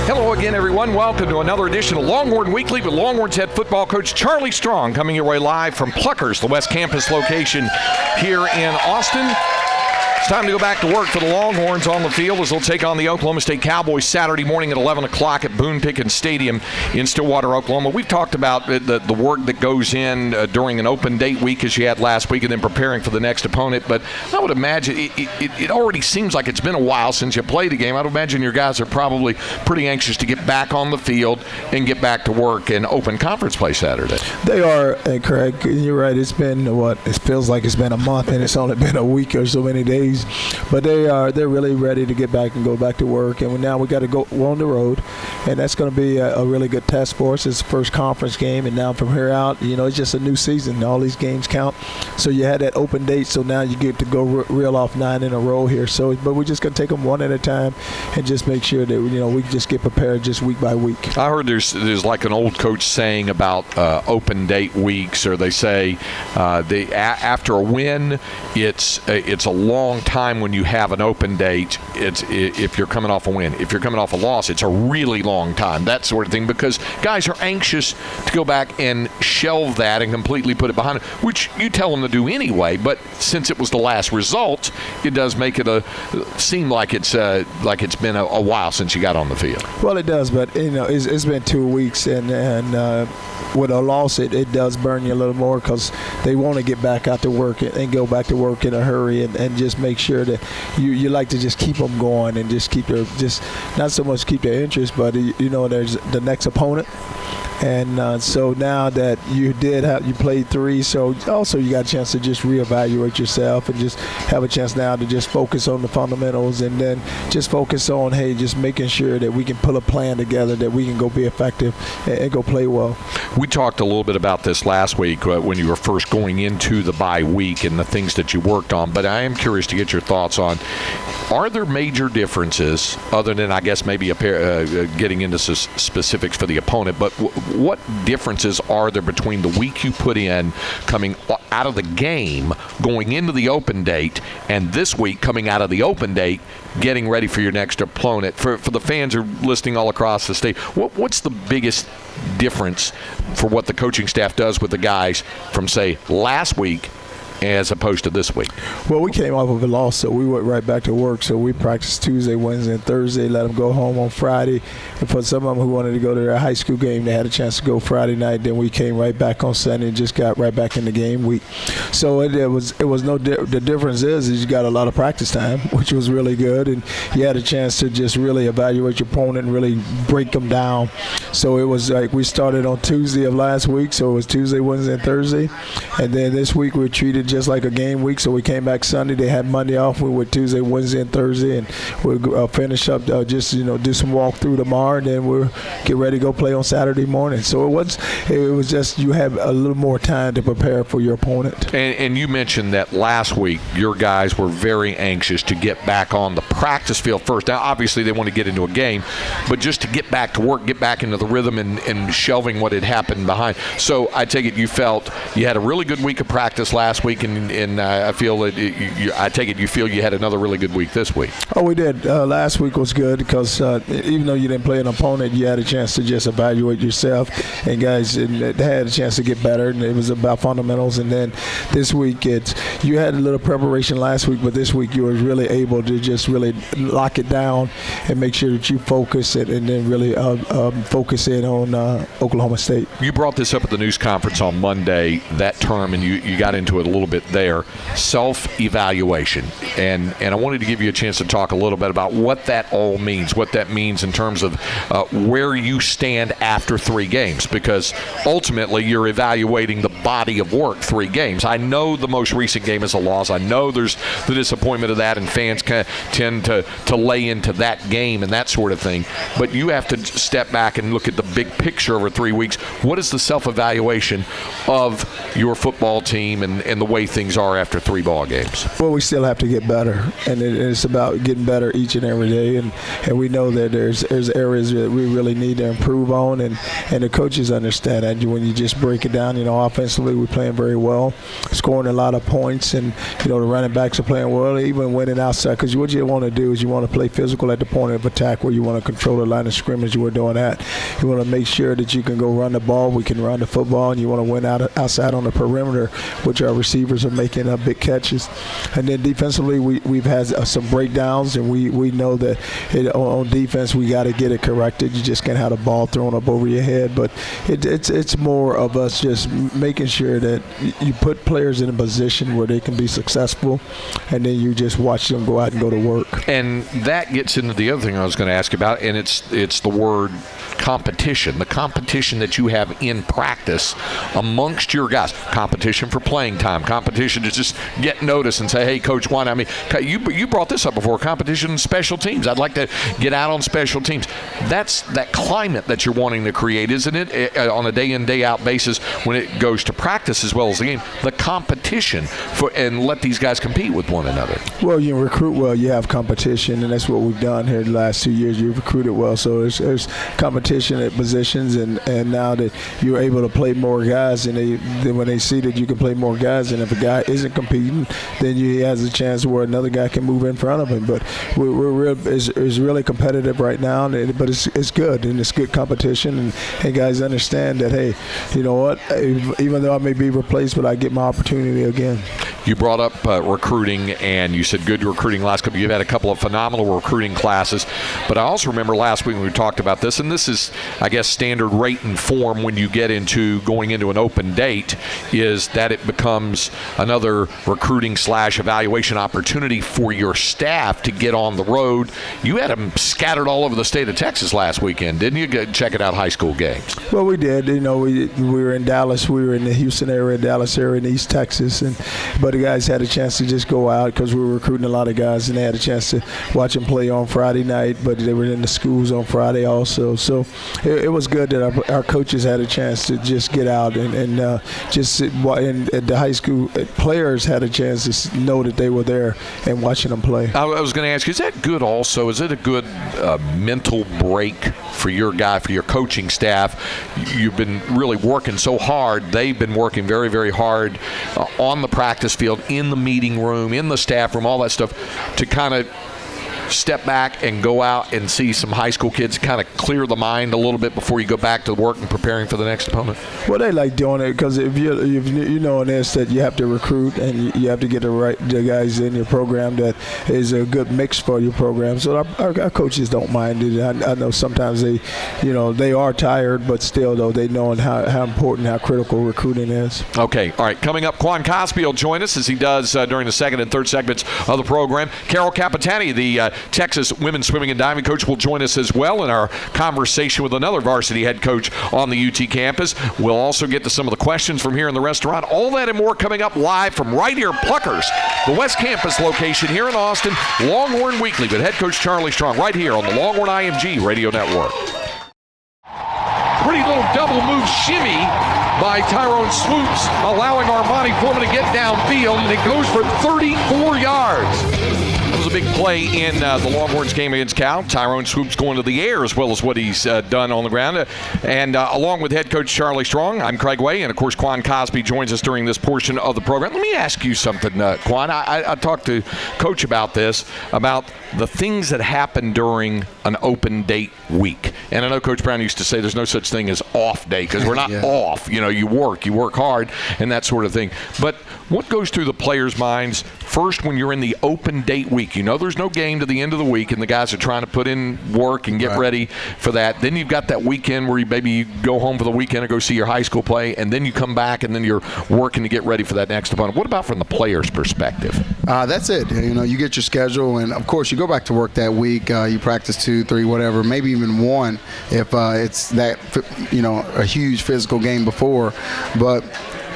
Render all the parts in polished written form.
Hello again, everyone. Welcome to another edition of Longhorn Weekly with Longhorns head football coach Charlie Strong, coming your way live from Pluckers, the West Campus location here in Austin. It's time to go back to work for the Longhorns on the field as they'll take on the Oklahoma State Cowboys Saturday morning at 11 o'clock at Boone Pickens Stadium in Stillwater, Oklahoma. We've talked about the work that goes in during an open date week as you had last week and then preparing for the next opponent. But I would imagine it already seems like it's been a while since you played a game. I would imagine your guys are probably pretty anxious to get back on the field and get back to work in open conference play Saturday. They are, Craig. You're right. It's been, it feels like it's been a month and it's only been a week or so many days. But they're really ready to get back and go back to work. And now we got to go on the road, and that's going to be a really good test for us. It's the first conference game, and now from here out, it's just a new season. All these games count. So you had that open date, so now you get to go reel off 9 in a row here. But we're just going to take them one at a time and just make sure that we just get prepared just week by week. I heard there's like an old coach saying about open date weeks, or they say after a win, it's a long time when you have an open date. If you're coming off a win. If you're coming off a loss, it's a really long time, that sort of thing, because guys are anxious to go back and shelve that and completely put it behind them, which you tell them to do anyway. But since it was the last result, it does make it seem like it's been a while since you got on the field. Well, it does, but it's been 2 weeks, and with a loss, it does burn you a little more because they want to get back out to work and go back to work in a hurry and just make sure that you like to just keep them going and just keep not so much keep their interest, but there's the next opponent. And so now that you played 3, so also you got a chance to just reevaluate yourself and just have a chance now to just focus on the fundamentals and then just focus on, just making sure that we can put a plan together that we can go be effective and go play well. We talked a little bit about this last week when you were first going into the bye week and the things that you worked on, but I am curious to get your thoughts on, are there major differences, other than I guess maybe getting into specifics for the opponent, but what differences are there between the week you put in coming out of the game, going into the open date, and this week coming out of the open date, getting ready for your next opponent? For the fans who are listening all across the state, what's the biggest difference for what the coaching staff does with the guys from, say, last week as opposed to this week? Well, we came off of a loss, so we went right back to work. So we practiced Tuesday, Wednesday, and Thursday, let them go home on Friday. And for some of them who wanted to go to their high school game, they had a chance to go Friday night. Then we came right back on Sunday and just got right back in the game week. So it was the difference is you got a lot of practice time, which was really good, and you had a chance to just really evaluate your opponent and really break them down. So it was like we started on Tuesday of last week, so it was Tuesday, Wednesday, and Thursday. And then this week we were treated just like a game week, so we came back Sunday. They had Monday off. We went Tuesday, Wednesday, and Thursday, and we'll finish up do some walkthrough tomorrow, and then we'll get ready to go play on Saturday morning. So it was just you have a little more time to prepare for your opponent. And you mentioned that last week your guys were very anxious to get back on the practice field first. Now, obviously, they want to get into a game, but just to get back to work, get back into the rhythm and shelving what had happened behind. So I take it you felt you had a really good week of practice last week, and I feel that I take it you feel you had another really good week this week. Oh, we did. Last week was good because even though you didn't play an opponent, you had a chance to just evaluate yourself, and guys had a chance to get better, and it was about fundamentals. And then this week, you had a little preparation last week, but this week you were really able to just really lock it down and make sure that you focus it, and then really focus in on Oklahoma State. You brought this up at the news conference on Monday, that term, and you got into it a little bit there, self-evaluation. And I wanted to give you a chance to talk a little bit about what that all means, what that means in terms of where you stand after 3 games, because ultimately you're evaluating the body of work 3 games. I know the most recent game is a loss. I know there's the disappointment of that, and fans kind of tend to lay into that game and that sort of thing. But you have to step back and look at the big picture over 3 weeks. What is the self-evaluation of your football team and the way way things are after 3 ball games? Well, we still have to get better, and it's about getting better each and every day. And we know that there's areas that we really need to improve on, and the coaches understand that. When you just break it down, offensively we're playing very well, scoring a lot of points, and the running backs are playing well, even winning outside. Because what you want to do is you want to play physical at the point of attack, where you want to control the line of scrimmage. We're doing that. You want to make sure that you can go run the ball. We can run the football, and you want to win outside on the perimeter, which our receivers are making big catches. And then defensively, we've had some breakdowns, and we know that on defense we got to get it corrected. You just can't have the ball thrown up over your head. But it's more of us just making sure that you put players in a position where they can be successful, and then you just watch them go out and go to work. And that gets into the other thing I was going to ask about, and it's the word competition. The competition that you have in practice amongst your guys. Competition for playing time. Competition to just get noticed and say, hey, Coach Juan, you brought this up before. Competition in special teams. I'd like to get out on special teams. That's that climate that you're wanting to create, isn't it? On a day-in, day-out basis when it goes to practice as well as the game. The competition and let these guys compete with one another. Well, you recruit well, you have competition, and that's what we've done here the last 2 years. You've recruited well, so there's competition at positions, and now that you're able to play more guys, and when they see that you can play more guys, and if a guy isn't competing, then he has a chance where another guy can move in front of him. But it's really competitive right now, but it's good, and it's good competition, and guys understand that, hey, you know what, even though I may be replaced, but I get my opportunity again. You brought up recruiting, and you said good recruiting last couple. You've had a couple of phenomenal recruiting classes, but I also remember last week when we talked about this, and this is, I guess, standard rate and form when you get into going into an open date, is that it becomes another recruiting / evaluation opportunity for your staff to get on the road. You had them scattered all over the state of Texas last weekend, didn't you? Check it out, high school games. Well, we did. We were in Dallas. We were in the Houston area, Dallas area, in East Texas, but the guys had a chance to just go out because we were recruiting a lot of guys, and they had a chance to watch them play on Friday night, but they were in the schools on Friday also. So it was good that our coaches had a chance to just get out and the high school players had a chance to know that they were there and watching them play. I was going to ask you, is that good also? Is it a good mental break for your coaching staff? You've been really working so hard. They've been working very, very hard on the practice field, in the meeting room, in the staff room, all that stuff, to kind of step back and go out and see some high school kids, kind of clear the mind a little bit before you go back to work and preparing for the next opponent? Well, they like doing it because if you know this, that you have to recruit and you have to get the guys in your program that is a good mix for your program. So our coaches don't mind it. I know sometimes they are tired, but still though they know how important, how critical recruiting is. Okay, all right. Coming up, Quan Cosby will join us as he does during the second and third segments of the program. Carol Capitani, the Texas women's swimming and diving coach, will join us as well in our conversation with another varsity head coach on the UT campus. We'll also get to some of the questions from here in the restaurant. All that and more coming up live from right here, Pluckers, the West Campus location here in Austin. Longhorn Weekly with head coach Charlie Strong right here on the Longhorn IMG Radio Network. Pretty little double move shimmy by Tyrone Swoops, allowing Armani Foreman to get downfield, and it goes for 34 yards. It was a big play in the Longhorns game against Cal. Tyrone Swoops going to the air as well as what he's done on the ground. And along with head coach Charlie Strong, I'm Craig Way, and of course Quan Cosby joins us during this portion of the program. Let me ask you something, Quan. I talked to Coach about this, about the things that happen during an open date week. And I know Coach Brown used to say there's no such thing as off day because we're not off. You work hard and that sort of thing. But what goes through the players' minds first when you're in the open date week? There's no game to the end of the week, and the guys are trying to put in work and get ready for that. Then you've got that weekend where you go home for the weekend and go see your high school play, and then you come back, and then you're working to get ready for that next opponent. What about from the player's perspective? That's it. You get your schedule, and of course you go back to work that week. You practice 2, 3, whatever, maybe even 1 if it's that a huge physical game before. But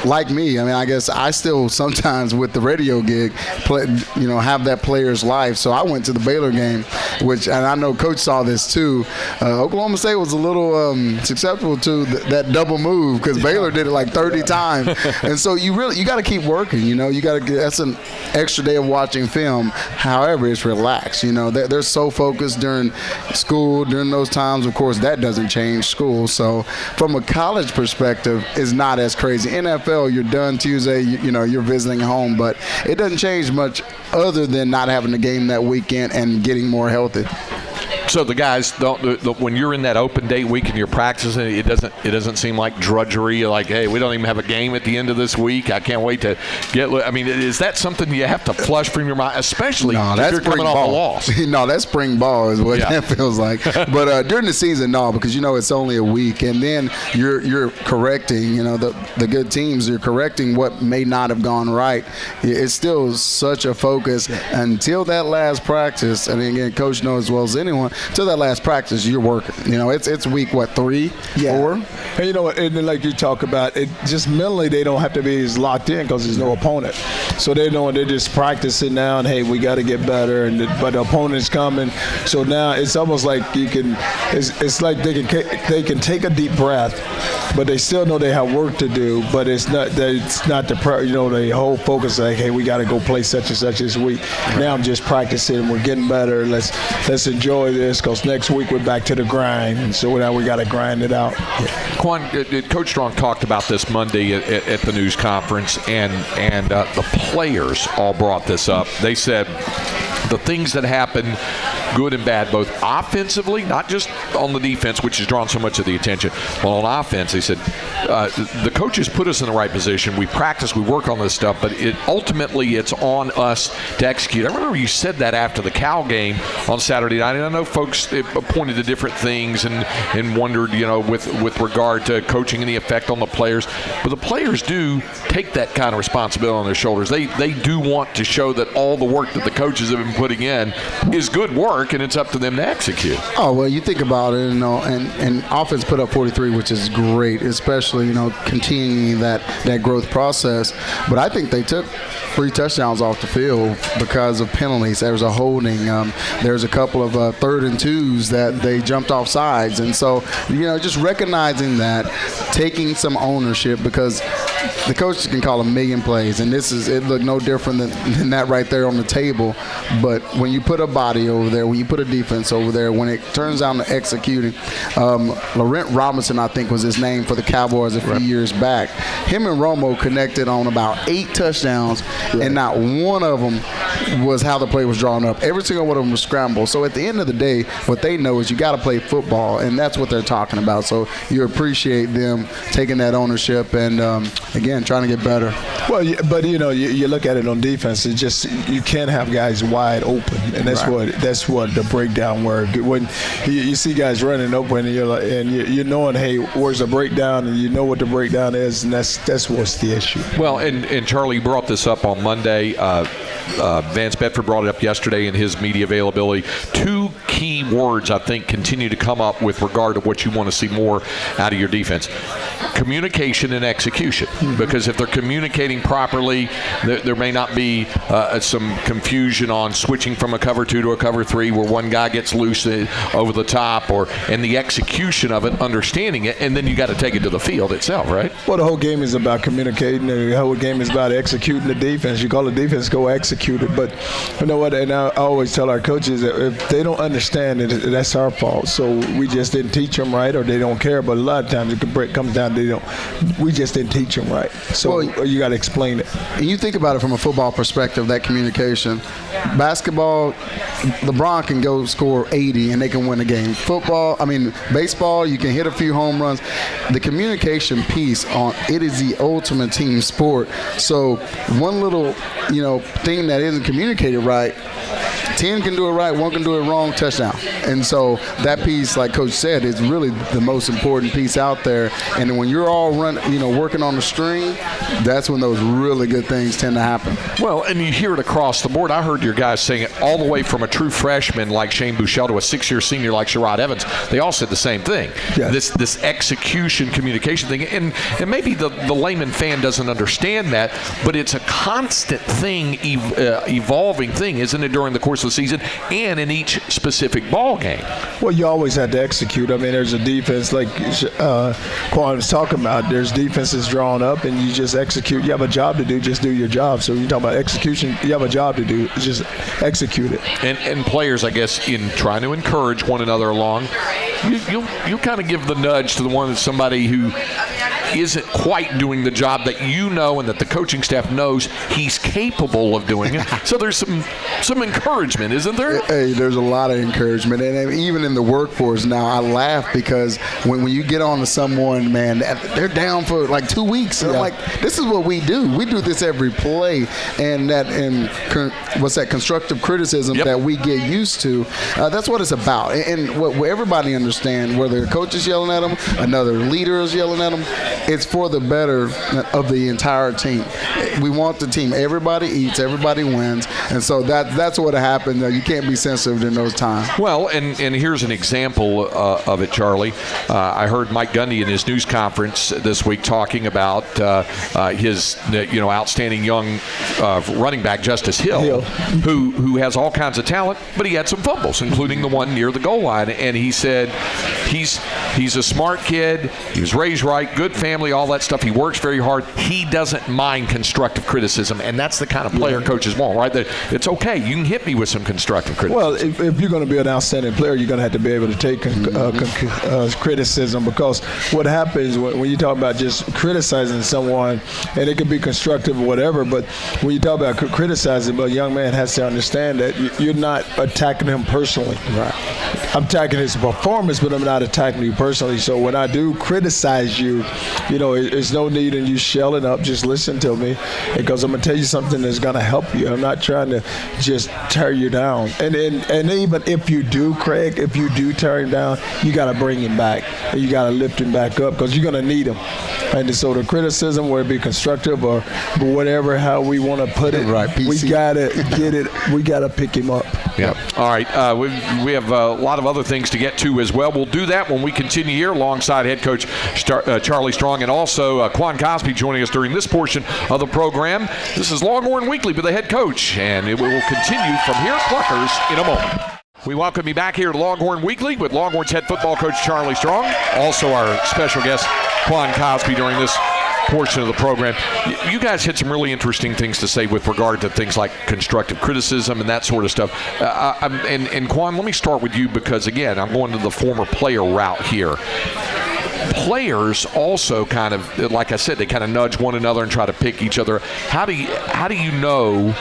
like me, I mean, I guess I still sometimes with the radio gig, have that player's life. So I went to the Baylor game, and I know Coach saw this too. Oklahoma State was a little susceptible to that double move because Baylor did it like 30 times. And so you got to keep working. That's an extra day of watching film. However, it's relaxed. They're so focused during school, during those times. Of course, that doesn't change school. So from a college perspective, it's not as crazy. NFL, you're done Tuesday, you're visiting home, but it doesn't change much other than not having the game that weekend and getting more healthy. So the guys when you're in that open date week and you're practicing, it doesn't seem like drudgery. Like, hey, we don't even have a game at the end of this week. I can't wait to get. I mean, is that something you have to flush from your mind, especially if you're coming off a loss? No, that's spring ball is what that feels like. But during the season, no, because it's only a week, and then you're correcting. The good teams, you're correcting what may not have gone right. It's still such a focus until that last practice. And again, Coach knows as well as anyone. Till that last practice, you're working. It's week 3, 4. And and then like you talk about it, just mentally they don't have to be as locked in because there's no opponent. So they're just practicing now. And hey, we got to get better. But the opponent's coming. So now it's almost like it's like they can take a deep breath, but they still know they have work to do. But it's not the whole focus like, hey, we got to go play such and such this week. Now I'm just practicing. We're getting better. Let's enjoy this. Because next week we're back to the grind, and so now we got to grind it out. Quan, Coach Strong talked about this Monday at the news conference, and the players all brought this up. They said the things that happen, good and bad, both offensively, not just on the defense, which has drawn so much of the attention, but on offense, they said the coaches put us in the right position. We practice, we work on this stuff, but ultimately it's on us to execute. I remember you said that after the Cal game on Saturday night, and I know folks pointed to different things and wondered, with regard to coaching and the effect on the players. But the players do take that kind of responsibility on their shoulders. They do want to show that all the work that the coaches have been putting in is good work, and it's up to them to execute. Oh, well, you think about it, and offense put up 43, which is great, especially, continuing that growth process. But I think they took 3 touchdowns off the field because of penalties. There was a holding. There's a couple of 3rd and 2s that they jumped off sides. And so, just recognizing that, taking some ownership, because the coaches can call a million plays, and it looked no different than that right there on the table. But when you put a body over there, when you put a defense over there, when it turns down to executing, Laurent Robinson, I think was his name for the Cowboys a few years back. Him and Romo connected on about 8 touchdowns, and not one of them was how the play was drawn up. Every single one of them was scrambled. So at the end of the day, what they know is you got to play football, and that's what they're talking about. So you appreciate them taking that ownership and, again, trying to get better. Well, but you look at it on defense. It's just you can't have guys wide open, and that's what the breakdown work. When you see guys running open, and you're knowing, hey, where's the breakdown, and you know what the breakdown is, and that's what's the issue. Well, and Charlie brought this up on Monday. Vance Bedford brought it up yesterday in his media availability. 2 key words, I think, continue to come up with regard to what you want to see more out of your defense. Communication and execution. Mm-hmm. Because if they're communicating properly, there may not be some confusion on switching from a cover 2 to a cover 3 where one guy gets loose over the top, and the execution of it, understanding it, and then you got to take it to the field itself, right? Well, the whole game is about communicating. The whole game is about executing the defense. You call the defense, go execute it. But you know what? And I always tell our coaches that if they don't understand it, that's our fault. So we just didn't teach them right, or they don't care. But a lot of times it comes down to we just didn't teach them right. So you got to explain it. And you think about it from a football perspective, that communication. Basketball, LeBron can go score 80 and they can win a game. Baseball, you can hit a few home runs. The communication piece it is the ultimate team sport. So one little, thing that isn't communicated right 10 can do it right, 1 can do it wrong, touchdown. And so that piece, like Coach said, is really the most important piece out there. And when you're all working on the string, that's when those really good things tend to happen. Well, and you hear it across the board. I heard your guys saying it all the way from a true freshman like Shane Buechele to a 6-year senior like Sherrod Evans. They all said the same thing. Yes. This execution, communication thing. And maybe the layman fan doesn't understand that, but it's a constant thing, evolving thing, isn't it, during the course of the season and in each specific ball game? Well, you always have to execute. I mean, there's a defense like Quan was talking about. There's defenses drawn up, and you just execute. You have a job to do. Just do your job. So you talk about execution. You have a job to do. Just execute it. And players, I guess, in trying to encourage one another along, you kind of give the nudge to the one that's somebody who isn't quite doing the job that you know and that the coaching staff knows he's capable of doing it. So there's some encouragement, isn't there? Hey, there's a lot of encouragement. And even in the workforce now, I laugh because when you get on to someone, man, they're down for like 2 weeks. And I'm like, this is what we do. We do this every play. And what's that constructive criticism that we get used to, that's what it's about. And what everybody understands, whether a coach is yelling at them, another leader is yelling at them, it's for the better of the entire team. We want the team. Everybody eats, everybody wins, and so that's what happened. You can't be sensitive in those times. Well, and here's an example of it, Charlie. I heard Mike Gundy in his news conference this week talking about his outstanding young running back Justice Hill, who has all kinds of talent, but he had some fumbles, including the one near the goal line. And he said he's a smart kid. He was raised right, good family, all that stuff. He works very hard. He doesn't mind constructive criticism, and that's the kind of player coaches want, right? That it's okay. You can hit me with some constructive criticism. Well, if you're going to be an outstanding player, you're going to have to be able to take criticism, because what happens when you talk about just criticizing someone, and it can be constructive or whatever, but when you talk about criticizing, a young man has to understand that you're not attacking him personally. Right. I'm attacking his performance, but I'm not attacking you personally. So when I do criticize you, there's no need in you shelling up. Just listen to me, because I'm going to tell you something that's going to help you. I'm not trying to just tear you down. And even if you do, Craig, if you do tear him down, you got to bring him back. And you got to lift him back up, because you're going to need him. And so the criticism, whether it be constructive or whatever, how we want to put it, we got to get it. We got to pick him up. Yeah. All right. We have a lot of other things to get to as well. We'll do that when we continue here alongside head coach Charlie Strong, and also Quan Cosby joining us during this portion of the program. This is Longhorn Weekly with the head coach, and it will continue from here at Pluckers in a moment. We welcome you back here to Longhorn Weekly with Longhorns head football coach Charlie Strong, also our special guest Quan Cosby during this portion of the program. You guys had some really interesting things to say with regard to things like constructive criticism and that sort of stuff. And Quan, let me start with you, because, again, I'm going to the former player route here. Players also kind of, like I said, they kind of nudge one another and try to pick each other. How do you know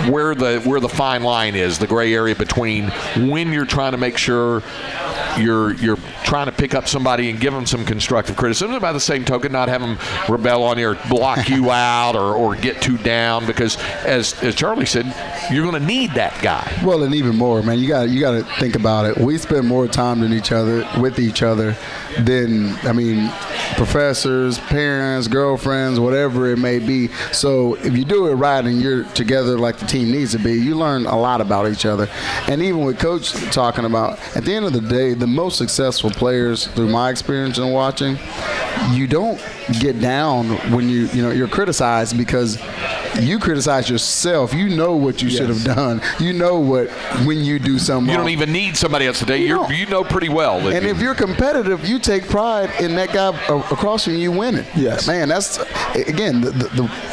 where the fine line is, the gray area between when you're trying to make sure you're trying to pick up somebody and give them some constructive criticism, and by the same token not have them rebel on you or block you out or get too down, because as Charlie said, you're going to need that guy. Well, and even more, man, you got to think about it. We spend more time with each other than, professors, parents, girlfriends, whatever it may be. So if you do it right and you're together like the team needs to be, you learn a lot about each other. And even with Coach talking about, at the end of the day, the most successful players, through my experience and watching, you don't get down when you're criticized, because you criticize yourself. You know what you should have done. You know when you do something you wrong. Don't even need somebody else today. You know pretty well. And if you're competitive, you take pride in that guy across from you winning. Yes. Man, that's, again,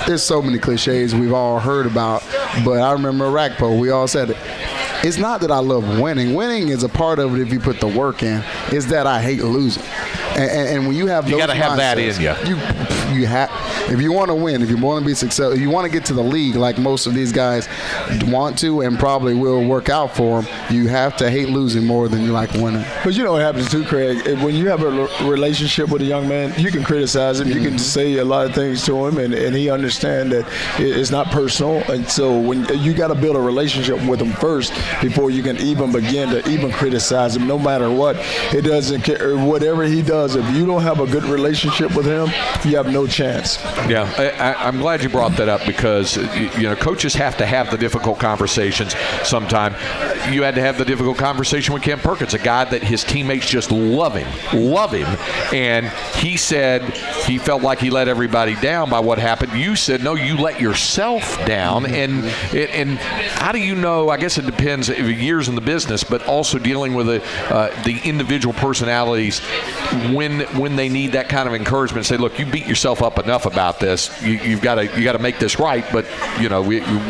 there's so many cliches we've all heard about, but I remember Rackpo, we all said it. It's not that I love winning. Winning is a part of it if you put the work in. It's that I hate losing. And when you have those you got to have that in you. if you want to win, if you want to be successful, if you want to get to the league like most of these guys want to and probably will work out for them, you have to hate losing more than you like winning. But you know what happens too, Craig? When you have a relationship with a young man, you can criticize him, you can say a lot of things to him, and he understands that it's not personal. And so when you got to build a relationship with him first before you can even begin to even criticize him, no matter what. It doesn't care. Whatever he does, if you don't have a good relationship with him, you have no chance. Yeah, I'm glad you brought that up because, coaches have to have the difficult conversations sometime. You had to have the difficult conversation with Ken Perkins, a guy that his teammates just love him. And he said he felt like he let everybody down by what happened. You said, no, you let yourself down. And how do you know, I guess it depends, years in the business, but also dealing with the individual personalities when they need that kind of encouragement. Say, look, you beat yourself up enough about this. You got to make this right, but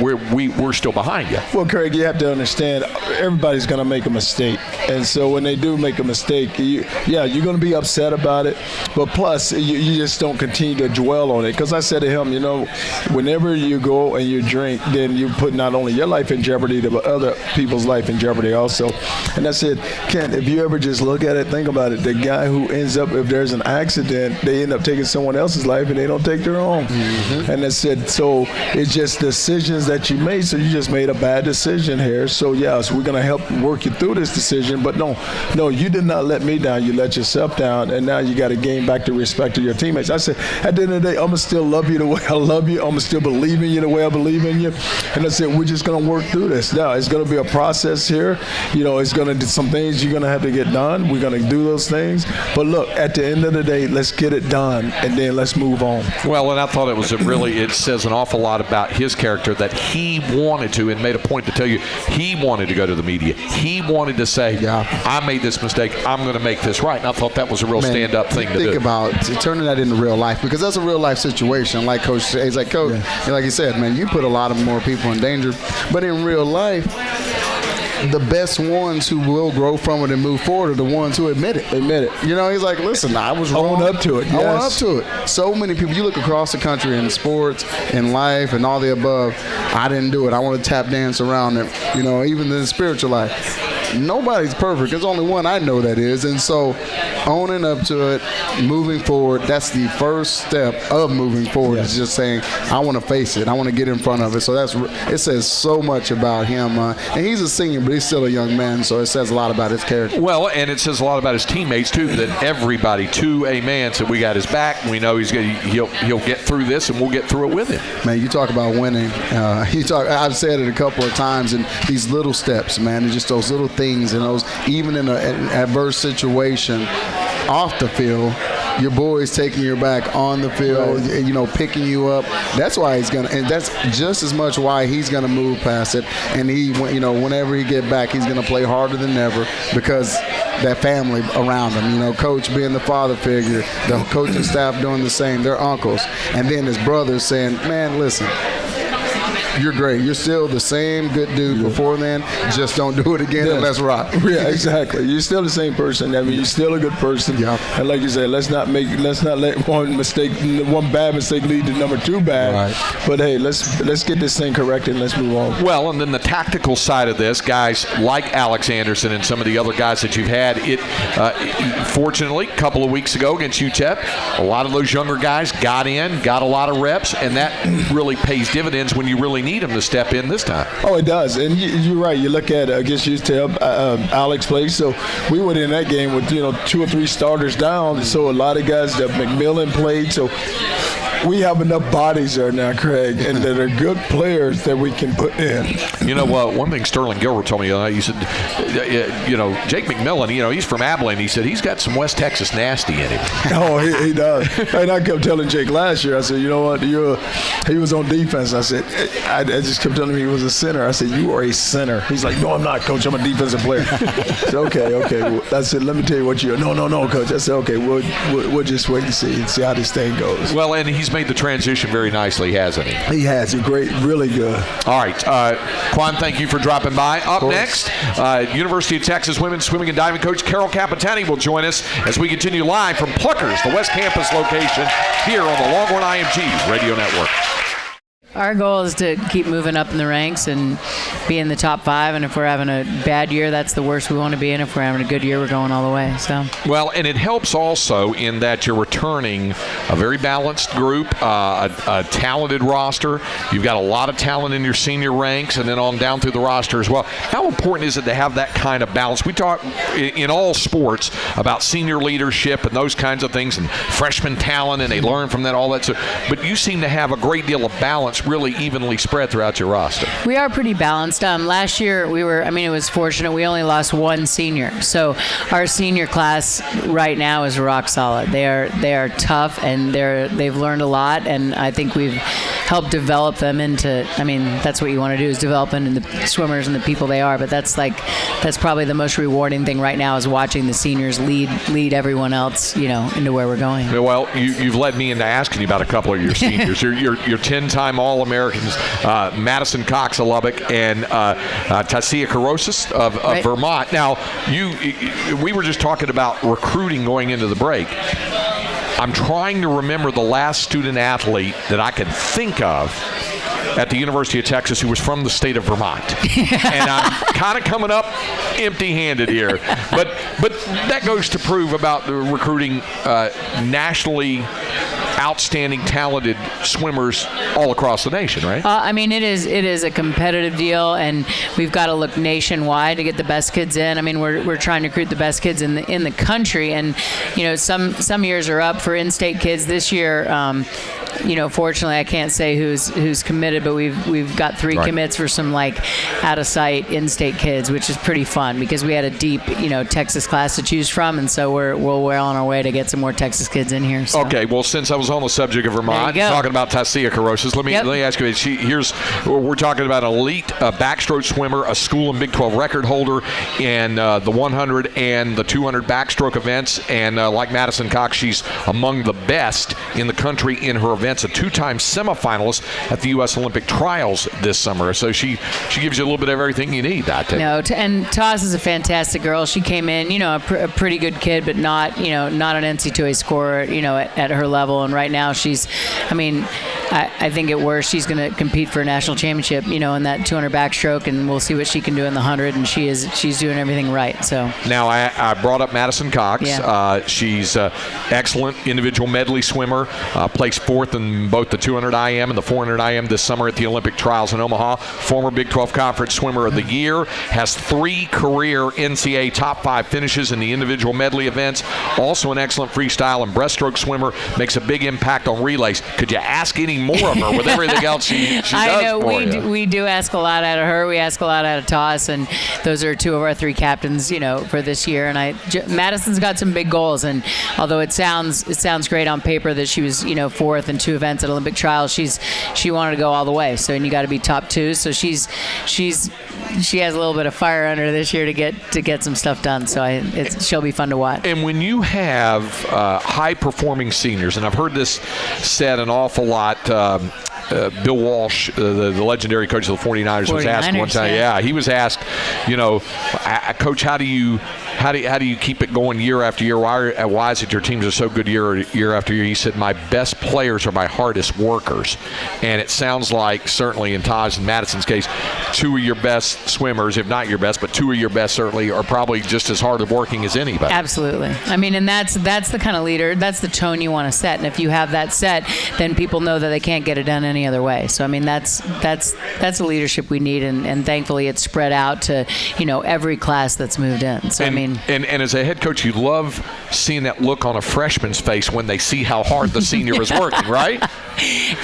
we're still behind you. Well, Craig, you have to understand everybody's going to make a mistake, and so when they do make a mistake, you're going to be upset about it. But plus, you just don't continue to dwell on it. Because I said to him, whenever you go and you drink, then you put not only your life in jeopardy, but other people's life in jeopardy also. And I said, Ken, if you ever just look at it, think about it. The guy who ends up, if there's an accident, they end up taking someone else's life and they don't take their own. Mm-hmm. And I said, so it's just decisions that you made. So you just made a bad decision here. So yes, we're going to help work you through this decision. But no, you did not let me down. You let yourself down. And now you got to gain back the respect of your teammates. I said, at the end of the day, I'm going to still love you the way I love you. I'm going to still believe in you the way I believe in you. And I said, we're just going to work through this. Now, it's going to be a process here. It's going to do some things you're going to have to get done. We're going to do those things. But look, at the end of the day, let's get it done, and then let's move on. Well, and I thought it says an awful lot about his character that he wanted to, and made a point to tell you, he wanted to go to the media. He wanted to say, I made this mistake. I'm going to make this right. And I thought that was a real stand-up thing to do. Think about turning that into real life, because that's a real life situation. Like Coach said, he's like, Coach, like he said, man, you put a lot of more people in danger. But in real life, the best ones who will grow from it and move forward are the ones who admit it. He's like, listen, I was wrong. Own up to it. I own up to it. So many people, you look across the country in sports, in life, and all the above, I didn't do it. I want to tap dance around it. Even in the spiritual life. Nobody's perfect. There's only one I know that is. And so owning up to it, moving forward, that's the first step of moving forward. Is just saying, I want to face it. I want to get in front of it. So it says so much about him. And he's a senior, but he's still a young man, so it says a lot about his character. Well, and it says a lot about his teammates, too, that everybody, to a man, said we got his back. We know he'll get through this, and we'll get through it with him. Man, you talk about winning. I've said it a couple of times, in these little steps, man, and just those little things, and those, even in an adverse situation off the field, your boy's taking your back on the field, picking you up. That's why he's gonna, and that's just as much why he's gonna move past it. And whenever he get back, he's gonna play harder than ever, because that family around him. Coach being the father figure, the coaching staff doing the same, their uncles, and then his brothers saying, "Man, listen, you're great. You're still the same good dude before then. Just don't do it again and let's rock." Yeah, exactly. You're still the same person. I mean, you're still a good person. Yeah. And like you said, let's not let one bad mistake lead to number two bad. Right. But hey, let's get this thing corrected and let's move on. Well, and then the tactical side of this, guys like Alex Anderson and some of the other guys that you've had, fortunately, a couple of weeks ago against UTEP, a lot of those younger guys got a lot of reps, and that really pays dividends when you really need him to step in this time. Oh, it does. And you're right. You look at against UTEP, Alex played. So we went in that game with 2 or 3 starters down. So a lot of guys that McMillan played. So we have enough bodies there now, Craig, and that are good players that we can put in. One thing Sterling Gilbert told me, he said, Jake McMillan, he's from Abilene. He said he's got some West Texas nasty in him. Oh, he does. And I kept telling Jake last year, I said, you know what, he was on defense. I said, I just kept telling him he was a center. I said, you are a center. He's like, no, I'm not, Coach. I'm a defensive player. I said, okay. Well, I said, let me tell you what you are. No, Coach. I said, okay, we'll just wait and see how this thing goes. Well, and he's he's made the transition very nicely, hasn't he? He has a great, really good. All right. Quan, thank you for dropping by. Up next, University of Texas women's swimming and diving coach Carol Capitani will join us as we continue live from Pluckers, the West Campus location, here on the Longhorn IMG Radio Network. Our goal is to keep moving up in the ranks and be in the top 5. And if we're having a bad year, that's the worst we want to be in. If we're having a good year, we're going all the way. So. Well, and it helps also in that you're returning a very balanced group, a talented roster. You've got a lot of talent in your senior ranks and then on down through the roster as well. How important is it to have that kind of balance? We talk in all sports about senior leadership and those kinds of things and freshman talent, and they learn from that, all that stuff. But you seem to have a great deal of balance really evenly spread throughout your roster. We are pretty balanced. Last year it was fortunate. We only lost one senior. So our senior class right now is rock solid. They are tough, and they've learned a lot, and I think we've helped develop them into, that's what you want to do, is develop them into the swimmers and the people they are. But that's probably the most rewarding thing right now, is watching the seniors lead everyone else, into where we're going. Well, you've led me into asking you about a couple of your seniors. Your 10-time All-Americans, Madison Cox of Lubbock and Tasia Carosis of right. Vermont. Now, we were just talking about recruiting going into the break. I'm trying to remember the last student athlete that I can think of at the University of Texas who was from the state of Vermont. And I'm kind of coming up empty-handed here. But that goes to prove about the recruiting nationally outstanding, talented swimmers all across the nation, right? It is a competitive deal, and we've got to look nationwide to get the best kids in. We're trying to recruit the best kids in the country, and some years are up for in-state kids. This year, fortunately, I can't say who's committed, but we've got 3 right. commits for some out of sight in-state kids, which is pretty fun because we had a deep Texas class to choose from, and so we're well on our way to get some more Texas kids in here. So. Okay, well, since I was on the subject of Vermont, talking about Tasia Carosis, let me ask you. We're talking about an elite backstroke swimmer, a school and Big 12 record holder in the 100 and the 200 backstroke events, and like Madison Cox, she's among the best in the country in her events, a 2-time semifinalist at the U.S. Olympic trials this summer. So she gives you a little bit of everything you need. And Taz is a fantastic girl. She came in, a pretty good kid, but not an NCAA scorer, at her level. And right now she's, I think at worst she's going to compete for a national championship, in that 200 backstroke, and we'll see what she can do in the 100. And she's doing everything right. So now I brought up Madison Cox. Yeah. She's excellent individual medley swimmer. Placed 4th in both the 200 IM and the 400 IM this summer at the Olympic trials in Omaha. Former Big 12 Conference Swimmer of the Year. Has 3 career NCAA top 5 finishes in the individual medley events. Also an excellent freestyle and breaststroke swimmer. Makes a big impact on relays. Could you ask any more of her with everything else she does? I know for you? We do ask a lot out of her. We ask a lot out of Toss, and those are 2 of our 3 captains, for this year. And Madison's got some big goals, and although it sounds great on paper that she was 4th in 2 events at Olympic trials, she wanted to go all the way. So, and you got to be top 2. So she has a little bit of fire under her this year to get some stuff done. So she'll be fun to watch. And when you have high performing seniors, and I've heard this said an awful lot. Bill Walsh, the legendary coach of the 49ers, was asked one time. Yeah, he was asked, Coach, how do you keep it going year after year? Why is it your teams are so good year after year? He said, my best players are my hardest workers. And it sounds like, certainly in Taj and Madison's case, 2 of your best swimmers, if not your best, but 2 of your best certainly are probably just as hard working as anybody. Absolutely. And that's the kind of leader, that's the tone you want to set. And if you have that set, then people know that they can't get it done any other way. So that's the leadership we need, and thankfully it's spread out to every class that's moved in. So and as a head coach, you love seeing that look on a freshman's face when they see how hard the senior is working, right?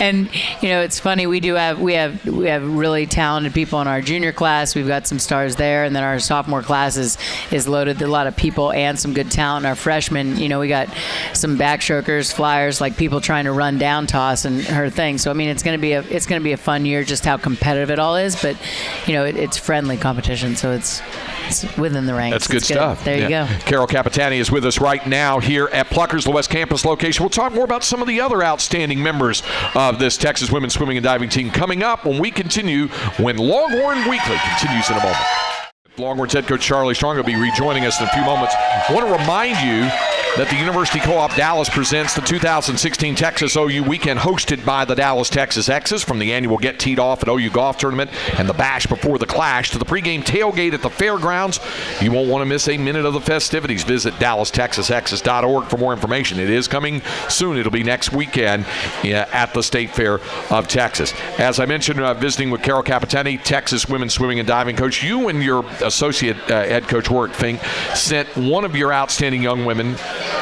And it's funny. We have really talented people in our junior class. We've got some stars there, and then our sophomore class is loaded with a lot of people and some good talent. Our freshmen, we got some backstrokers, flyers, like people trying to run down toss and her thing. So I mean, it's going to be a fun year, just how competitive it all is. But it's friendly competition, so it's within the ranks. That's good stuff. There you go. Carol Capitani is with us right now here at Pluckers, the West Campus location. We'll talk more about some of the other outstanding members of this Texas women's swimming and diving team coming up when we continue, when Longhorn Weekly continues in a moment. Longhorns head coach Charlie Strong will be rejoining us in a few moments. I want to remind you that the University Co-op Dallas presents the 2016 Texas OU Weekend, hosted by the Dallas Texas Exes. From the annual Get Teed Off at OU Golf Tournament and the Bash before the Clash to the pregame tailgate at the fairgrounds, you won't want to miss a minute of the festivities. Visit DallasTexasExes.org for more information. It is coming soon. It'll be next weekend at the State Fair of Texas. As I mentioned, visiting with Carol Capitani, Texas women's swimming and diving coach. You and your associate head coach Warwick Fink sent one of your outstanding young women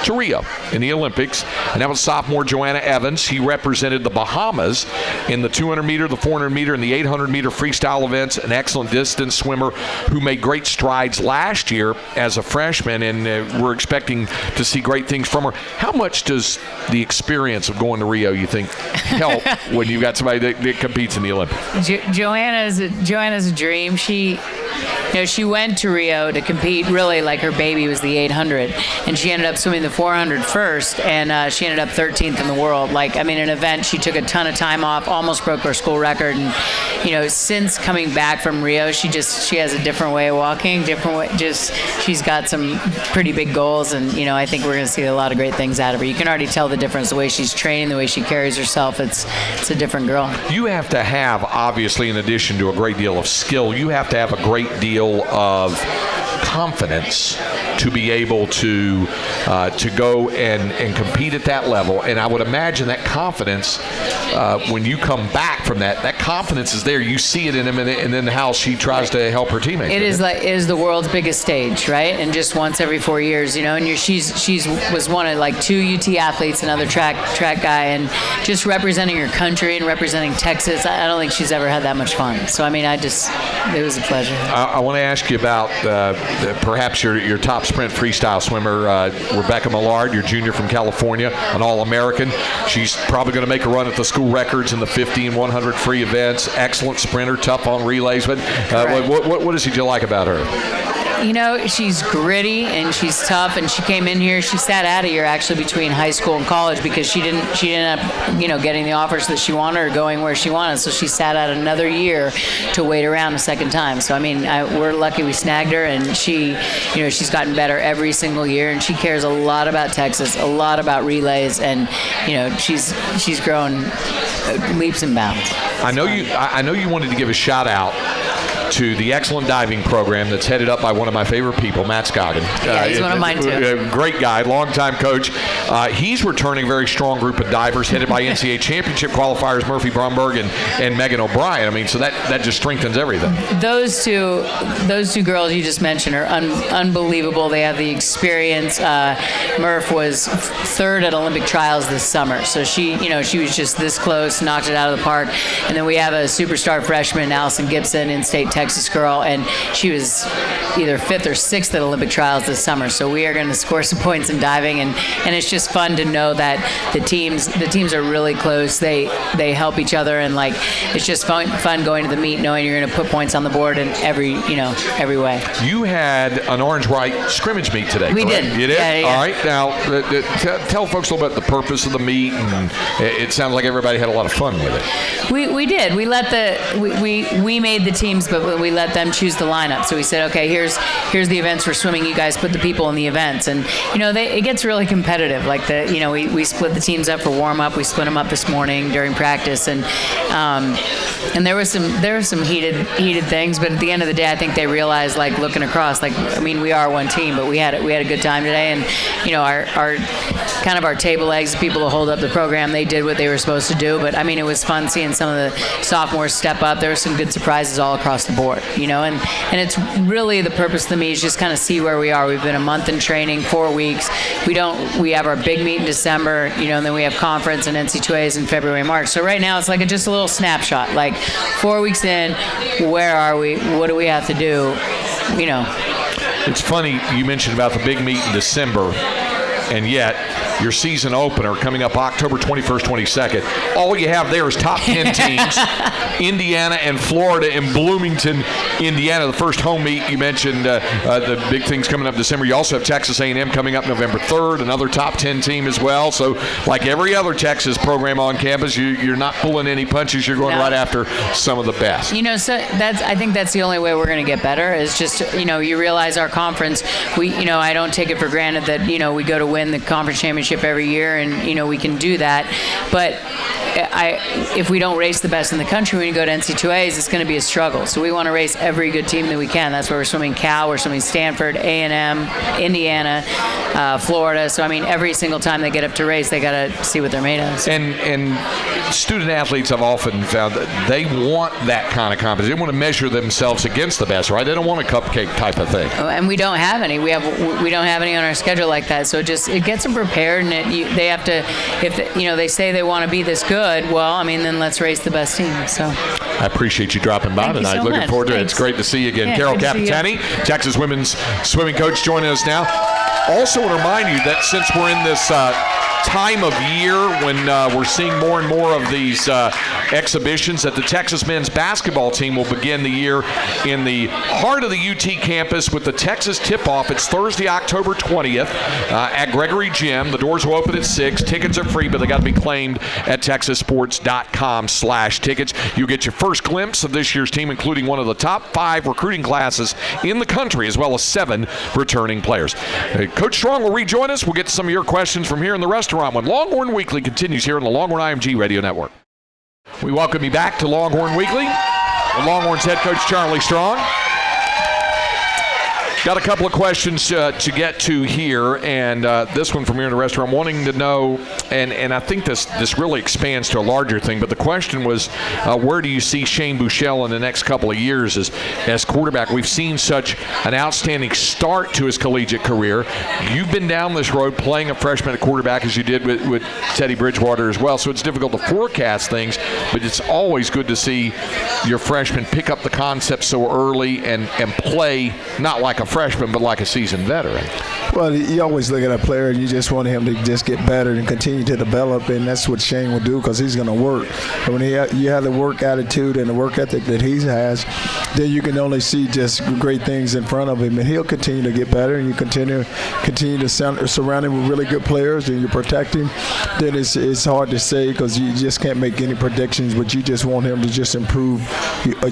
to Rio in the Olympics, and that was sophomore Joanna Evans. He represented the Bahamas in the 200 meter, the 400 meter, and the 800 meter freestyle events. An excellent distance swimmer who made great strides last year as a freshman, and we're expecting to see great things from her. How much does the experience of going to Rio, you think, help when you got somebody that competes in the Olympics? Joanna's a dream. She went to Rio to compete. Really, like, her baby was the 800, and she ended up swimming the 400 first, and she ended up 13th in the world. An event she took a ton of time off, almost broke her school record, and since coming back from Rio, she has a different way of walking, she's got some pretty big goals, and I think we're going to see a lot of great things out of her. You can already tell the difference, the way she's training, the way she carries herself. It's a different girl. You have to have, obviously, in addition to a great deal of skill, you have to have a great deal of confidence to be able to go and compete at that level. And I would imagine that confidence, when you come back from that confidence is there. You see it in him, and then how she tries to help her teammates. It is the world's biggest stage, right? And just once every 4 years, and she's was one of 2 UT athletes, another track guy, and just representing your country and representing Texas. I don't think she's ever had that much fun. So it was a pleasure. I want to ask you about perhaps your top sprint freestyle swimmer, Rebecca Millard, your junior from California, an All-American. She's probably going to make a run at the school records in the 50 and 100 free events. Excellent sprinter, tough on relays. But what did you like about her? She's gritty and she's tough, and she came in here. She sat out a year actually between high school and college because she didn't end up getting the offers that she wanted or going where she wanted. So she sat out another year to wait around a second time. So we're lucky we snagged her, and she's gotten better every single year, and she cares a lot about Texas, a lot about relays, and she's grown leaps and bounds. I know you wanted to give a shout out to the excellent diving program that's headed up by one of my favorite people, Matt Scoggin. Yeah, he's one of mine too. Great guy, longtime coach. He's returning a very strong group of divers headed by NCAA championship qualifiers Murphy Bromberg and Megan O'Brien. So that just strengthens everything. Those two girls you just mentioned are unbelievable. They have the experience. Murph was third at Olympic trials this summer, so she was just this close, knocked it out of the park. And then we have a superstar freshman, Allison Gibson, in-state Texas girl, and she was either 5th or 6th at Olympic trials this summer. So we are going to score some points in diving, and it's just fun to know that the teams are really close. They help each other, and it's just fun going to the meet knowing you're going to put points on the board in every way. You had an orange-white scrimmage meet today. We correct? did. You did? Yeah. All right. Now tell folks a little bit the purpose of the meet, and it sounds like everybody had a lot of fun with it. We did. We made the teams, but we let them choose the lineup. So we said, okay, here's the events for swimming. You guys put the people in the events, and it gets really competitive. We split the teams up for warm up. We split them up this morning during practice, and there were some heated things. But at the end of the day, I think they realized, looking across, we are one team, but we had a good time today, and our table legs, people that hold up the program, they did what they were supposed to do. But it was fun seeing some of the sophomores step up. There were some good surprises all across the board. board, and it's really the purpose of the meet is just kind of see where we are. We've been a month in training, 4 weeks. We have our big meet in December, and then we have conference and NC2As in February, March. So right now it's like just a little snapshot, like 4 weeks in, where are we? What do we have to do? It's funny you mentioned about the big meet in December, and yet your season opener coming up October 21st, 22nd. All you have there is top 10 teams, Indiana and Florida in Bloomington, Indiana. The first home meet, you mentioned the big things coming up December. You also have Texas A&M coming up November 3rd, another top 10 team as well. So like every other Texas program on campus, you're not pulling any punches. You're going right after some of the best. So I think that's the only way we're going to get better is just, you realize our conference, I don't take it for granted that, we go to win the conference championship every year, and we can do that. But if we don't race the best in the country when we go to NC2As, it's going to be a struggle. So we want to race every good team that we can. That's why we're swimming Cal, we're swimming Stanford, A&M, Indiana, Florida. So every single time they get up to race, they got to see what they're made of. So. And student athletes, I've often found that they want that kind of competition. They want to measure themselves against the best, right? They don't want a cupcake type of thing. And we don't have any. We don't have any on our schedule like that. So it gets them prepared, and they have to. If they say they want to be this good, well, then let's race the best team. So I appreciate you dropping by tonight. So Looking much. forward to Thanks. it. It's great to see you again. Yeah, Carol good to see you. Capitani, Texas women's swimming coach, joining us now. Also want to remind you that since we're in this time of year when we're seeing more and more of these exhibitions, that the Texas men's basketball team will begin the year in the heart of the UT campus with the Texas tip-off. It's Thursday, October 20th at Gregory Gym. The doors will open at 6. Tickets are free, but they got to be claimed at texassports.com/tickets. You'll get your first glimpse of this year's team, including one of the top 5 recruiting classes in the country, as well as 7 returning players. Coach Strong will rejoin us. We'll get to some of your questions from here in the restaurant when Longhorn Weekly continues here on the Longhorn IMG Radio Network. We welcome you back to Longhorn Weekly with Longhorns head coach Charlie Strong. Got a couple of questions to get to here, and this one from here in the restaurant, wanting to know, and I think this really expands to a larger thing, but the question was, where do you see Shane Buechele in the next couple of years as quarterback? We've seen such an outstanding start to his collegiate career. You've been down this road playing a freshman at quarterback as you did with Teddy Bridgewater as well, so it's difficult to forecast things, but it's always good to see your freshman pick up the concept so early and play not like a freshman, but like a seasoned veteran. Well, you always look at a player and you just want him to just get better and continue to develop, and that's what Shane will do because he's going to work. And when you have the work attitude and the work ethic that he has, then you can only see just great things in front of him, and he'll continue to get better, and you continue to surround him with really good players and you protect him. Then it's hard to say because you just can't make any predictions, but you just want him to just improve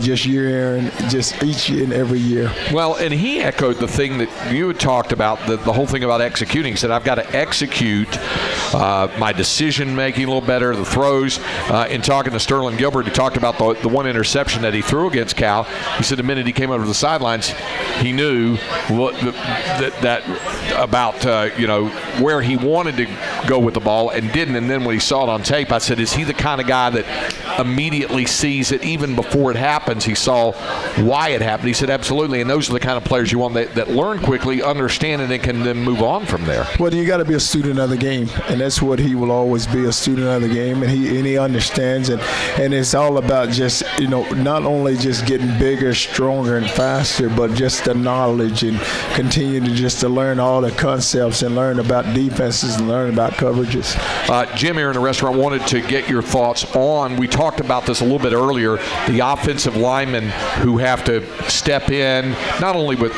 just year and just each and every year. Well, and he echoed the thing that you had talked about, the whole thing about executing. He said, I've got to execute my decision-making a little better, the throws. In talking to Sterling Gilbert, he talked about the one interception that he threw against Cal. He said the minute he came over to the sidelines, he knew about where he wanted to go with the ball and didn't. And then when he saw it on tape, I said, is he the kind of guy that immediately sees it even before it happens? He saw why it happened. He said, absolutely. And those are the kind of players you want that learn quickly, understand it, and can then move on from there. Well, you got to be a student of the game, and that's what he will always be, a student of the game, and he understands it. And it's all about just, not only just getting bigger, stronger, and faster, but just the knowledge and continue to learn all the concepts and learn about defenses and learn about coverages. Jim here in the restaurant wanted to get your thoughts on, we talked about this a little bit earlier, the offensive linemen who have to step in, not only with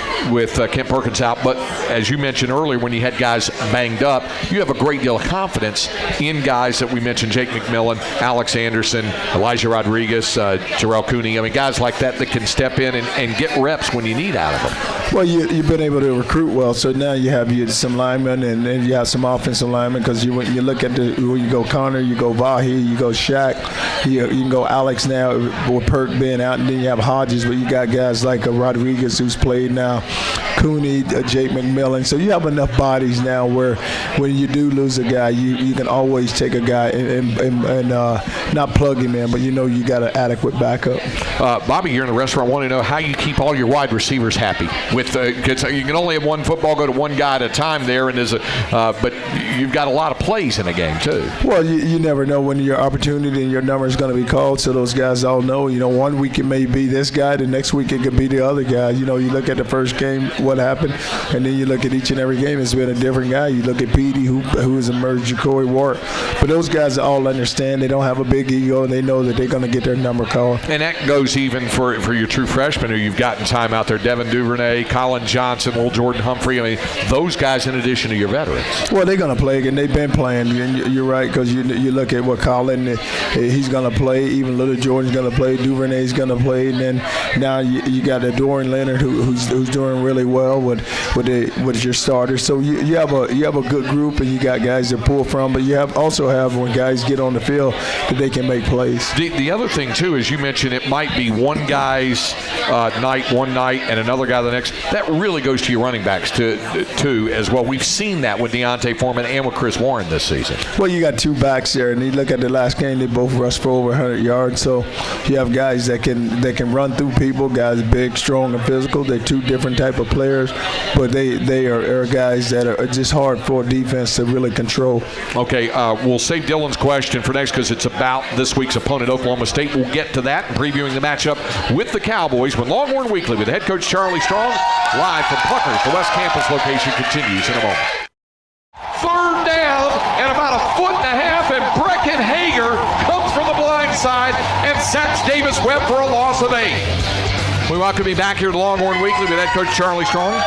Kent Perkins out, but as you mentioned earlier, when you had guys banged up, you have a great deal of confidence in guys that we mentioned, Jake McMillan, Alex Anderson, Elijah Rodriguez, Terrell Cooney. Guys like that can step in and get reps when you need out of them. Well, you've been able to recruit well, so now you have some linemen and then you have some offensive linemen because you look at when you go Connor, you go Vahi, you go Shaq, you can go Alex now with Perk being out, and then you have Hodges, but you got guys like Rodriguez who's played now, Cooney, Jake McMillan. So you have enough bodies now where when you do lose a guy, you can always take a guy and not plug him in, but you got an adequate backup. Bobby, you're in the restaurant. I want to know how you keep all your wide receivers happy. Because you can only have one football go to one guy at a time there, and but you've got a lot of plays in a game too. Well, you never know when your opportunity and your number is going to be called, so those guys all know. 1 week it may be this guy, the next week it could be the other guy. You look at the first game, what happened, and then you look at each and every game, it's been a different guy. You look at Petey, who has emerged, Corey Ward. But those guys all understand. They don't have a big ego, and they know that they're going to get their number called. And that goes even for your true freshmen who you've gotten time out there, Devin Duvernay, Colin Johnson, Will Jordan Humphrey. I mean, those guys in addition to your veterans. Well, they're going to play, and they've been playing. And you're right, because you look at what Colin, he's going to play. Even Little Jordan's going to play. Duvernay's going to play. And then now you got Dorian Leonard who's doing really well with your starters. So you have a good group, and you got guys to pull from. But you also have when guys get on the field that they can make plays. The other thing too, as you mentioned, it might be one guy's night one night and another guy the next. That really goes to your running backs too as well. We've seen that with Deontay Foreman and with Chris Warren this season. Well, you got two backs there, and you look at the last game, they both rushed for over 100 yards. So you have guys that can run through people, guys big, strong, and physical. They're two different type of players, but they are guys that are just hard for a defense to really control. Okay, we'll save Dylan's question for next because it's about this week's opponent, Oklahoma State. We'll get to that, previewing the matchup with the Cowboys when Longhorn Weekly with head coach Charlie Strong live from Pluckers. The West Campus location continues in a moment. Third down and about 1.5 feet, and Brecken Hager comes from the blind side and sacks Davis Webb for a loss of 8. We welcome you back here to Longhorn Weekly with head coach Charlie Strong.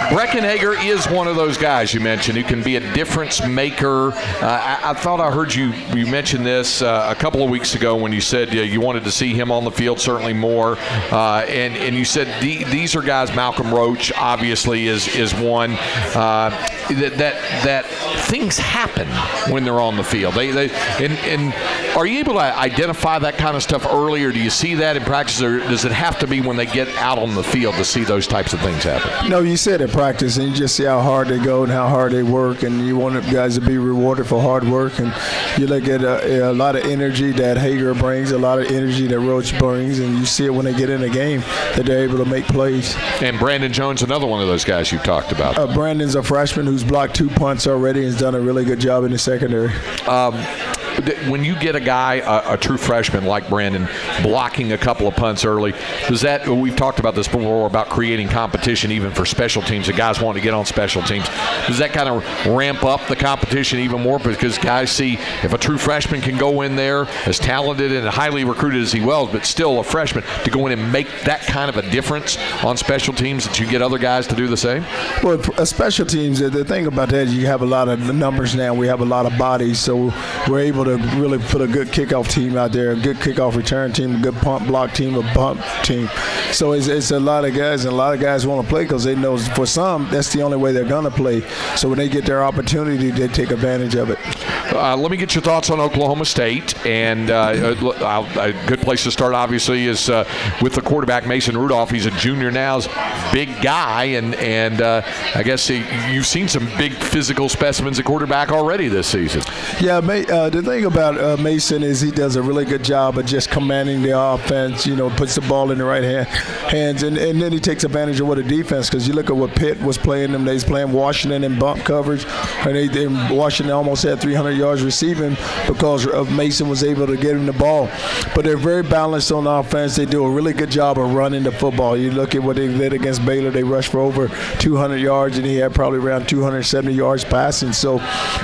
Brecken Hager is one of those guys you mentioned who can be a difference maker. I thought I heard you mention this a couple of weeks ago when you said you wanted to see him on the field certainly more. And you said these are guys, Malcolm Roach obviously is one, that things happen when they're on the field. And are you able to identify that kind of stuff early, or do you see that in practice, or does it have to be when they get out on the field to see those types of things happen? No, you said it. Practice, and you just see how hard they go and how hard they work, and you want guys to be rewarded for hard work. And you look at a lot of energy that Hager brings, a lot of energy that Roach brings, and you see it when they get in the game that they're able to make plays. And Brandon Jones, another one of those guys you've talked about. Brandon's a freshman who's blocked 2 punts already and has done a really good job in the secondary. When you get a guy, a true freshman like Brandon, blocking a couple of punts early, does that, we've talked about this before about creating competition even for special teams, the guys want to get on special teams. Does that kind of ramp up the competition even more because guys see if a true freshman can go in there as talented and highly recruited as he was, but still a freshman, to go in and make that kind of a difference on special teams that you get other guys to do the same? Well, special teams, the thing about that is you have a lot of numbers now. We have a lot of bodies, so we're able to really put a good kickoff team out there, a good kickoff return team, a good punt block team, a bump team. So it's a lot of guys, and a lot of guys want to play because they know for some that's the only way they're going to play. So when they get their opportunity, they take advantage of it. Let me get your thoughts on Oklahoma State, and a good place to start obviously is with the quarterback Mason Rudolph. He's a junior now, he's a big guy, and I guess you've seen some big physical specimens at quarterback already this season. Yeah, the thing about Mason is he does a really good job of just commanding the offense, puts the ball in the right hands, and then he takes advantage of what the defense, because you look at what Pitt was playing them. They was playing Washington in bump coverage, and Washington almost had 300 yards receiving because Mason was able to get him the ball. But they're very balanced on offense. They do a really good job of running the football. You look at what they did against Baylor. They rushed for over 200 yards, and he had probably around 270 yards passing. So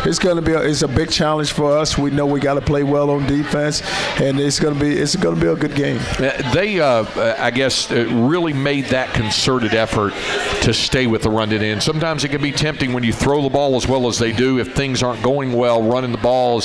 it's going to be it's a big challenge for us. We know know we got to play well on defense, and it's gonna be a good game. They, I guess, really made that concerted effort to stay with the run it in. Sometimes it can be tempting when you throw the ball as well as they do. If things aren't going well, running the ball,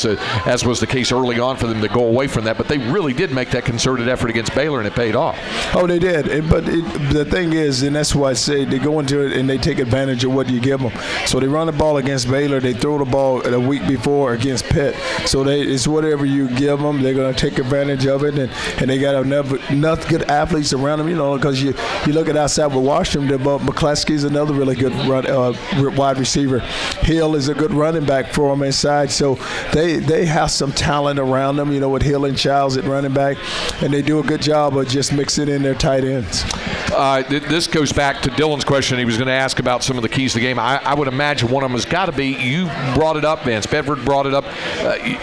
as was the case early on for them, to go away from that. But they really did make that concerted effort against Baylor, and it paid off. Oh, they did. The thing is, and that's why I say they go into it and they take advantage of what you give them. So they run the ball against Baylor. They throw the ball a week before against Pitt. So it's whatever you give them, they're going to take advantage of it. And they got enough good athletes around them, because you look at outside with Washington, McCleskey's another really good wide receiver. Hill is a good running back for them inside. So they have some talent around them, with Hill and Childs at running back. And they do a good job of just mixing in their tight ends. This goes back to Dylan's question. He was going to ask about some of the keys to the game. I would imagine one of them has got to be, you brought it up, Vance Bedford brought it up,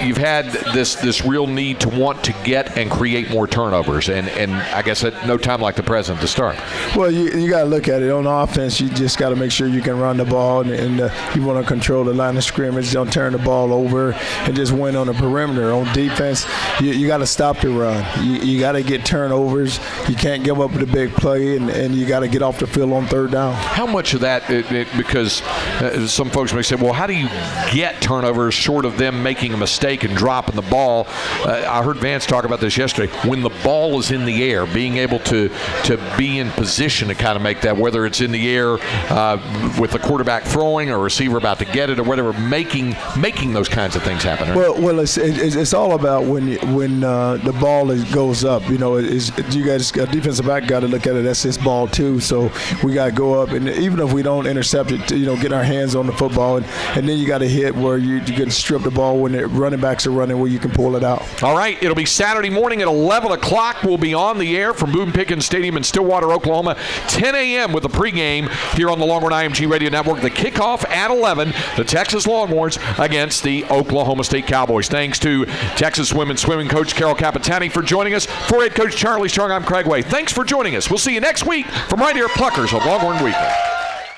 you've had this real need to want to get and create more turnovers, and I guess at no time like the present to start. Well, you got to look at it. On offense, you just got to make sure you can run the ball, and you want to control the line of scrimmage, don't turn the ball over, and just win on the perimeter. On defense, you got to stop the run. You got to get turnovers. You can't give up the big play, and you got to get off the field on third down. How much of that, because some folks may say, well, how do you get turnovers short of them making a mistake and dropping the ball? I heard Vance talk about this yesterday. When the ball is in the air, being able to be in position to kind of make that, whether it's in the air with the quarterback throwing or a receiver about to get it or whatever, making those kinds of things happen. Right? Well, it's all about when the ball goes up. You guys, a defensive back got to look at it. That's his ball too. So we got to go up, and even if we don't intercept it, get our hands on the football, and then you got to hit where you can strip the ball when the running backs are running, where you can pull it out. All right, it'll be Saturday morning at 11 o'clock. We'll be on the air from Boone Pickens Stadium in Stillwater, Oklahoma, 10 a.m. with the pregame here on the Longhorn IMG Radio Network. The kickoff at 11, the Texas Longhorns against the Oklahoma State Cowboys. Thanks to Texas women's swimming coach Carol Capitani for joining us. For head coach Charlie Strong, I'm Craig Way. Thanks for joining us. We'll see you next week from right here at Pluckers on Longhorn Weekly.